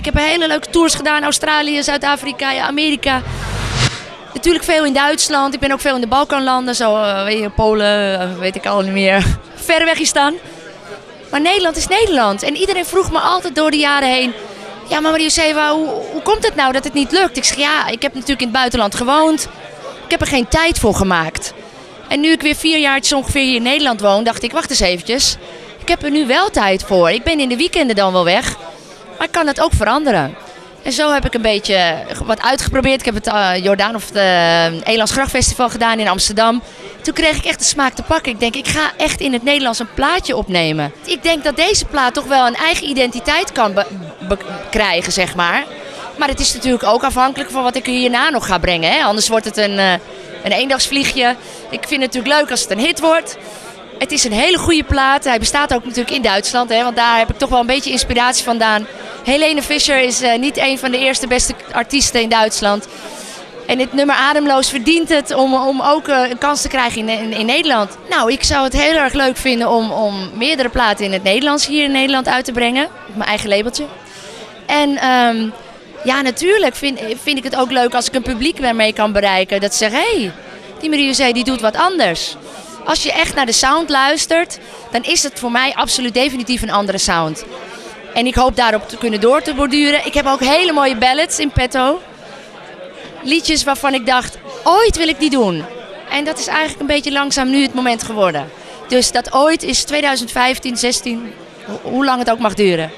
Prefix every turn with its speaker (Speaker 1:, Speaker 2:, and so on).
Speaker 1: Ik heb hele leuke tours gedaan. Australië, Zuid-Afrika, Amerika. Natuurlijk veel in Duitsland. Ik ben ook veel in de Balkanlanden. Zo, Polen, weet ik al niet meer. Ver weg is dan. Maar Nederland is Nederland. En iedereen vroeg me altijd door de jaren heen... Ja, maar Maria-Josefa, hoe komt het nou dat het niet lukt? Ik zeg, ja, ik heb natuurlijk in het buitenland gewoond. Ik heb er geen tijd voor gemaakt. En nu ik weer 4 jaar ongeveer hier in Nederland woon, dacht ik, wacht eens eventjes. Ik heb er nu wel tijd voor. Ik ben in de weekenden dan wel weg. Maar ik kan het ook veranderen. En zo heb ik een beetje wat uitgeprobeerd. Ik heb het Jordaan of het Elands Grachtfestival gedaan in Amsterdam. Toen kreeg ik echt de smaak te pakken. Ik denk, ik ga echt in het Nederlands een plaatje opnemen. Ik denk dat deze plaat toch wel een eigen identiteit kan krijgen, zeg maar. Maar het is natuurlijk ook afhankelijk van wat ik hierna nog ga brengen. Hè? Anders wordt het een eendagsvliegje. Ik vind het natuurlijk leuk als het een hit wordt. Het is een hele goede plaat. Hij bestaat ook natuurlijk in Duitsland. Hè? Want daar heb ik toch wel een beetje inspiratie vandaan. Helene Fischer is niet een van de eerste beste artiesten in Duitsland. En het nummer Ademloos verdient het om ook een kans te krijgen in Nederland. Nou, ik zou het heel erg leuk vinden om meerdere platen in het Nederlands hier in Nederland uit te brengen. Op mijn eigen labeltje. En ja, natuurlijk vind ik het ook leuk als ik een publiek daarmee kan bereiken. Dat ze zeggen, hé, die Maria-Josefa die doet wat anders. Als je echt naar de sound luistert, dan is het voor mij absoluut definitief een andere sound. En ik hoop daarop te kunnen door te borduren. Ik heb ook hele mooie ballads in petto. Liedjes waarvan ik dacht, ooit wil ik die doen. En dat is eigenlijk een beetje langzaam nu het moment geworden. Dus dat ooit is 2015, 16, hoe lang het ook mag duren.